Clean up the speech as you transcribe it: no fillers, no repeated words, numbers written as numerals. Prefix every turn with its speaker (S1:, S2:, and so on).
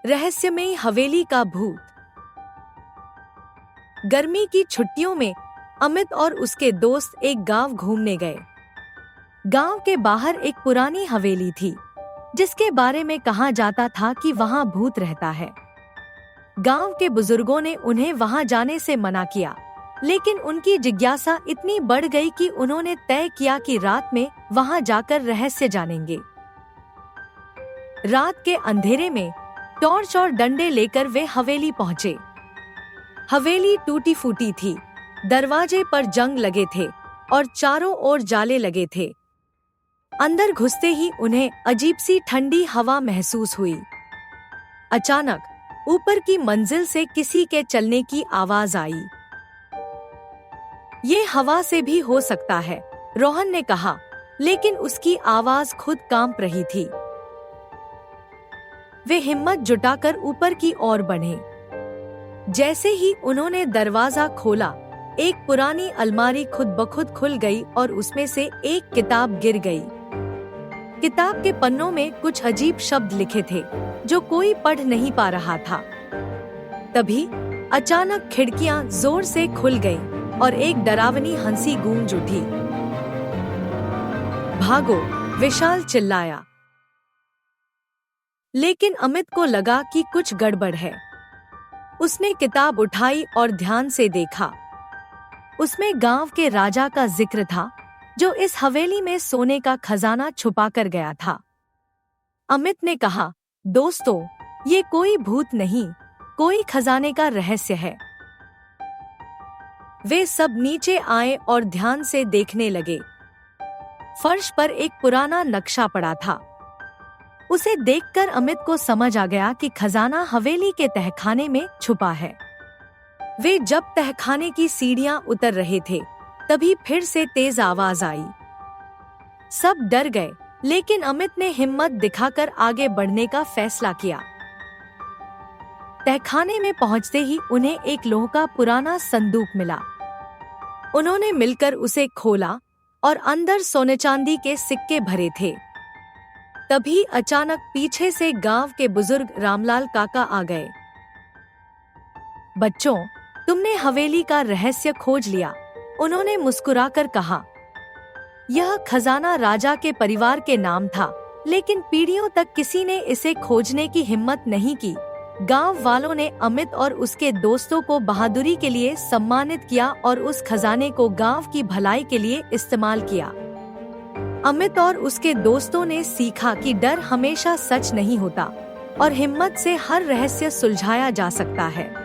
S1: रहस्यमयी हवेली का भूत। गर्मी की छुट्टियों में अमित और उसके दोस्त एक गांव घूमने गए। गांव के बाहर एक पुरानी हवेली थी, जिसके बारे में कहा जाता था कि वहां भूत रहता है। गांव के बुजुर्गों ने उन्हें वहां जाने से मना किया, लेकिन उनकी जिज्ञासा इतनी बढ़ गई कि उन्होंने तय किया कि रात में वहां जाकर रहस्य जानेंगे। रात के अंधेरे में टॉर्च और डंडे लेकर वे हवेली पहुंचे। हवेली टूटी फूटी थी, दरवाजे पर जंग लगे थे और चारों ओर जाले लगे थे। अंदर घुसते ही उन्हें अजीब सी ठंडी हवा महसूस हुई। अचानक ऊपर की मंजिल से किसी के चलने की आवाज आई। ये हवा से भी हो सकता है, रोहन ने कहा, लेकिन उसकी आवाज खुद कांप रही थी। वे हिम्मत जुटाकर ऊपर की ओर बढ़े। जैसे ही उन्होंने दरवाजा खोला, एक पुरानी अलमारी खुद ब खुद खुल गई और उसमें से एक किताब गिर गई। किताब के पन्नों में कुछ अजीब शब्द लिखे थे, जो कोई पढ़ नहीं पा रहा था। तभी अचानक खिड़कियां जोर से खुल गईं और एक डरावनी हंसी गूंज उठी। भागो, विशाल चिल्लाया। लेकिन अमित को लगा कि कुछ गड़बड़ है। उसने किताब उठाई और ध्यान से देखा। उसमें गांव के राजा का जिक्र था, जो इस हवेली में सोने का खजाना छुपा कर गया था। अमित ने कहा, दोस्तों, ये कोई भूत नहीं, कोई खजाने का रहस्य है। वे सब नीचे आए और ध्यान से देखने लगे। फर्श पर एक पुराना नक्शा पड़ा था। उसे देखकर अमित को समझ आ गया कि खजाना हवेली के तहखाने में छुपा है। वे जब तहखाने की सीढ़ियां उतर रहे थे, तभी फिर से तेज आवाज आई। सब डर गए, लेकिन अमित ने हिम्मत दिखाकर आगे बढ़ने का फैसला किया। तहखाने में पहुंचते ही उन्हें एक लोहे का पुराना संदूक मिला। उन्होंने मिलकर उसे खोला और अंदर सोने चांदी के सिक्के भरे थे। तभी अचानक पीछे से गांव के बुजुर्ग रामलाल काका आ गए। बच्चों, तुमने हवेली का रहस्य खोज लिया, उन्होंने मुस्कुराकर कहा। यह खजाना राजा के परिवार के नाम था, लेकिन पीढ़ियों तक किसी ने इसे खोजने की हिम्मत नहीं की। गांव वालों ने अमित और उसके दोस्तों को बहादुरी के लिए सम्मानित किया और उस खजाने को गांव की भलाई के लिए इस्तेमाल किया। अमित और उसके दोस्तों ने सीखा कि डर हमेशा सच नहीं होता और हिम्मत से हर रहस्य सुलझाया जा सकता है।